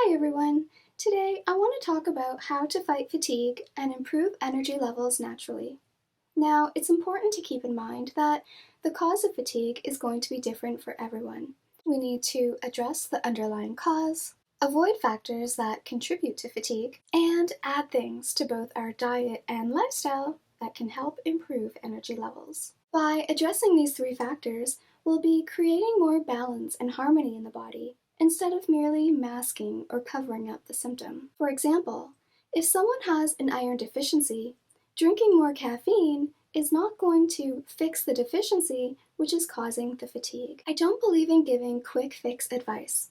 Hi everyone! Today I want to talk about how to fight fatigue and improve energy levels naturally. Now, it's important to keep in mind that the cause of fatigue is going to be different for everyone. We need to address the underlying cause, avoid factors that contribute to fatigue, and add things to both our diet and lifestyle that can help improve energy levels. By addressing these three factors, we'll be creating more balance and harmony in the body, instead of merely masking or covering up the symptom. For example, if someone has an iron deficiency, drinking more caffeine is not going to fix the deficiency which is causing the fatigue. I don't believe in giving quick fix advice.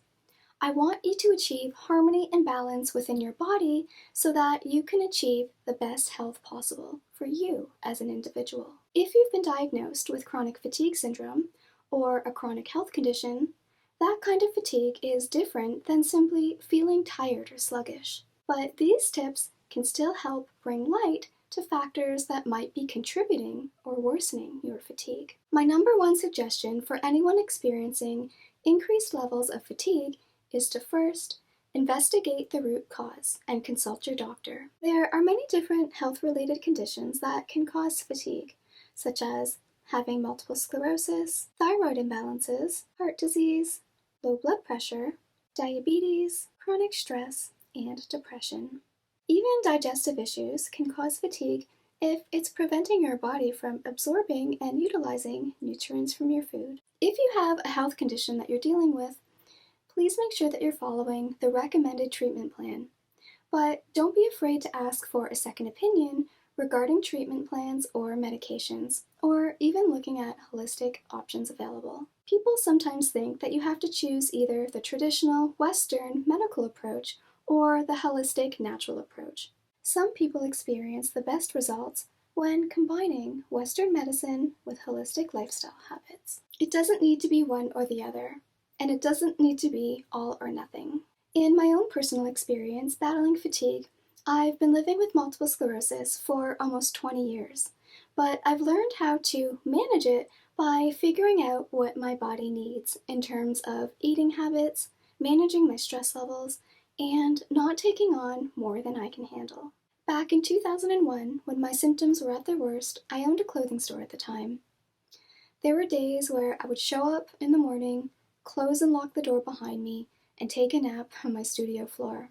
I want you to achieve harmony and balance within your body so that you can achieve the best health possible for you as an individual. If you've been diagnosed with chronic fatigue syndrome or a chronic health condition, that kind of fatigue is different than simply feeling tired or sluggish. But these tips can still help bring light to factors that might be contributing or worsening your fatigue. My number one suggestion for anyone experiencing increased levels of fatigue is to first investigate the root cause and consult your doctor. There are many different health-related conditions that can cause fatigue, such as having multiple sclerosis, thyroid imbalances, heart disease, low blood pressure, diabetes, chronic stress, and depression. Even digestive issues can cause fatigue if it's preventing your body from absorbing and utilizing nutrients from your food. If you have a health condition that you're dealing with, please make sure that you're following the recommended treatment plan. But don't be afraid to ask for a second opinion regarding treatment plans or medications, or even looking at holistic options available. People sometimes think that you have to choose either the traditional Western medical approach or the holistic natural approach. Some people experience the best results when combining Western medicine with holistic lifestyle habits. It doesn't need to be one or the other, and it doesn't need to be all or nothing. In my own personal experience battling fatigue, I've been living with multiple sclerosis for almost 20 years, but I've learned how to manage it by figuring out what my body needs in terms of eating habits, managing my stress levels, and not taking on more than I can handle. Back in 2001, when my symptoms were at their worst, I owned a clothing store at the time. There were days where I would show up in the morning, close and lock the door behind me, and take a nap on my studio floor.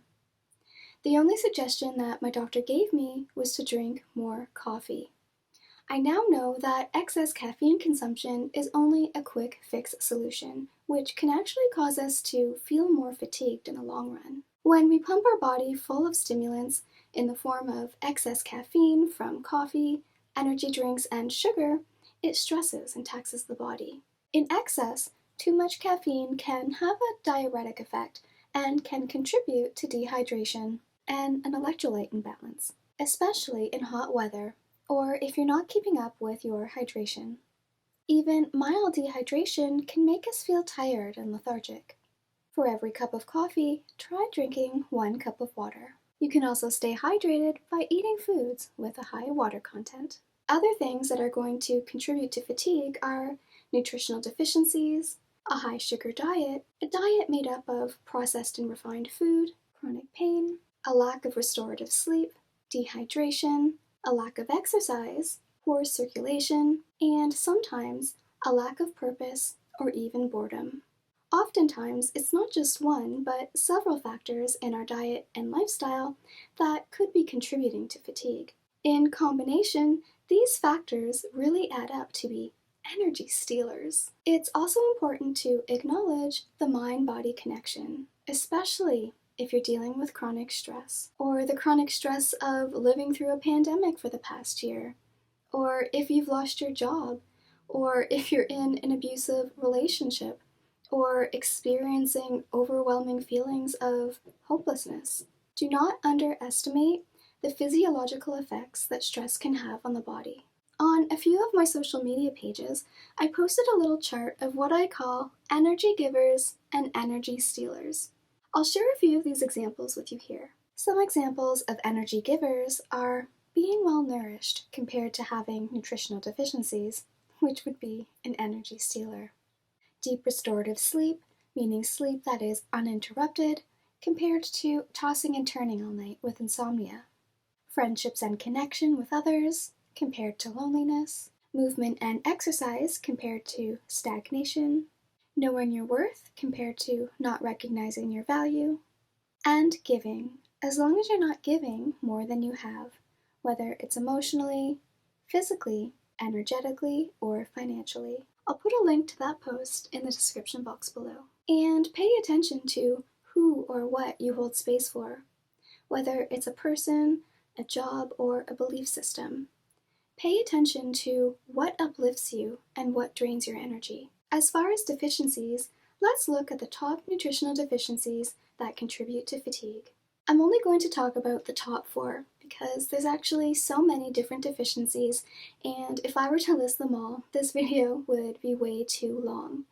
The only suggestion that my doctor gave me was to drink more coffee. I now know that excess caffeine consumption is only a quick fix solution, which can actually cause us to feel more fatigued in the long run. When we pump our body full of stimulants in the form of excess caffeine from coffee, energy drinks, and sugar, it stresses and taxes the body. In excess, too much caffeine can have a diuretic effect and can contribute to dehydration and an electrolyte imbalance, especially in hot weather or if you're not keeping up with your hydration. Even mild dehydration can make us feel tired and lethargic. For every cup of coffee, try drinking 1 cup of water. You can also stay hydrated by eating foods with a high water content. Other things that are going to contribute to fatigue are nutritional deficiencies, a high sugar diet, a diet made up of processed and refined food, chronic pain, a lack of restorative sleep, dehydration, a lack of exercise, poor circulation, and sometimes a lack of purpose or even boredom. Oftentimes, it's not just one, but several factors in our diet and lifestyle that could be contributing to fatigue. In combination, these factors really add up to be energy stealers. It's also important to acknowledge the mind-body connection, especially if you're dealing with chronic stress, or the chronic stress of living through a pandemic for the past year, or if you've lost your job, or if you're in an abusive relationship, or experiencing overwhelming feelings of hopelessness. Do not underestimate the physiological effects that stress can have on the body. On a few of my social media pages, I posted a little chart of what I call energy givers and energy stealers. I'll share a few of these examples with you here. Some examples of energy givers are being well nourished compared to having nutritional deficiencies, which would be an energy stealer. Deep restorative sleep, meaning sleep that is uninterrupted, compared to tossing and turning all night with insomnia. Friendships and connection with others compared to loneliness. Movement and exercise compared to stagnation. Knowing your worth compared to not recognizing your value. And giving, as long as you're not giving more than you have, whether it's emotionally, physically, energetically, or financially. I'll put a link to that post in the description box below. And pay attention to who or what you hold space for, whether it's a person, a job, or a belief system. Pay attention to what uplifts you and what drains your energy. As far as deficiencies, let's look at the top nutritional deficiencies that contribute to fatigue. I'm only going to talk about the top 4 because there's actually so many different deficiencies, and if I were to list them all, this video would be way too long.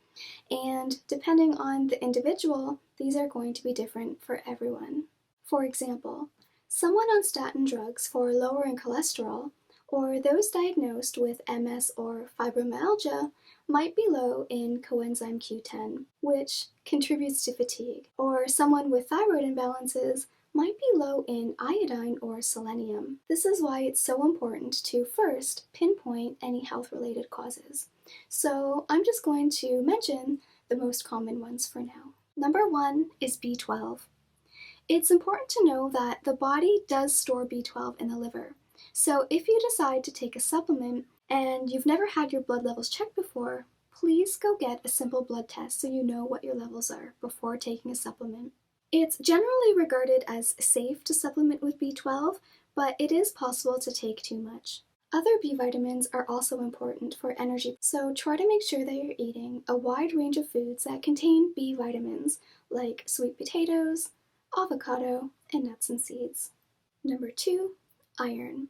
And depending on the individual, these are going to be different for everyone. For example, someone on statin drugs for lowering cholesterol, or those diagnosed with MS or fibromyalgia, might be low in coenzyme Q10, which contributes to fatigue. Or someone with thyroid imbalances might be low in iodine or selenium. This is why it's so important to first pinpoint any health-related causes. So I'm just going to mention the most common ones for now. Number 1 is B12. It's important to know that the body does store B12 in the liver. So if you decide to take a supplement and you've never had your blood levels checked before, please go get a simple blood test so you know what your levels are before taking a supplement. It's generally regarded as safe to supplement with B12, but it is possible to take too much. Other B vitamins are also important for energy, so try to make sure that you're eating a wide range of foods that contain B vitamins, like sweet potatoes, avocado, and nuts and seeds. Number 2, iron.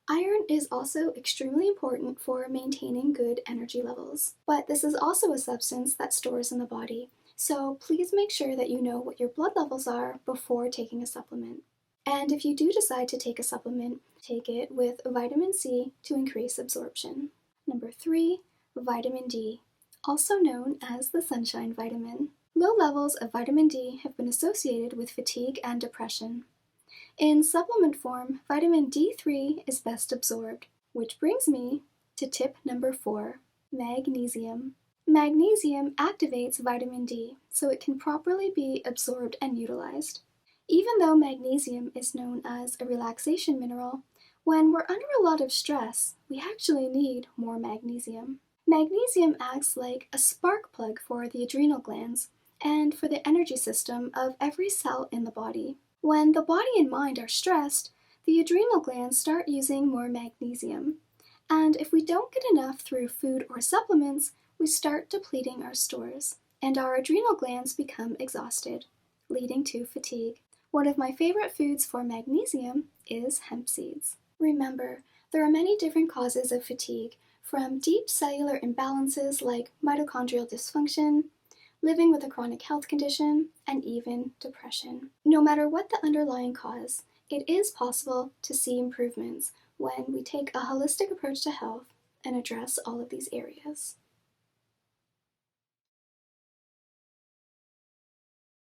Iron is also extremely important for maintaining good energy levels, but this is also a substance that stores in the body, so please make sure that you know what your blood levels are before taking a supplement. And if you do decide to take a supplement, take it with vitamin C to increase absorption. Number 3, vitamin D, also known as the sunshine vitamin. Low levels of vitamin D have been associated with fatigue and depression. In supplement form, vitamin D3 is best absorbed, which brings me to tip number 4, magnesium. Magnesium activates vitamin D, so it can properly be absorbed and utilized. Even though magnesium is known as a relaxation mineral, when we're under a lot of stress, we actually need more magnesium. Magnesium acts like a spark plug for the adrenal glands and for the energy system of every cell in the body. When the body and mind are stressed, the adrenal glands start using more magnesium. And if we don't get enough through food or supplements, we start depleting our stores, and our adrenal glands become exhausted, leading to fatigue. One of my favorite foods for magnesium is hemp seeds. Remember, there are many different causes of fatigue, from deep cellular imbalances like mitochondrial dysfunction, living with a chronic health condition, and even depression. No matter what the underlying cause, it is possible to see improvements when we take a holistic approach to health and address all of these areas.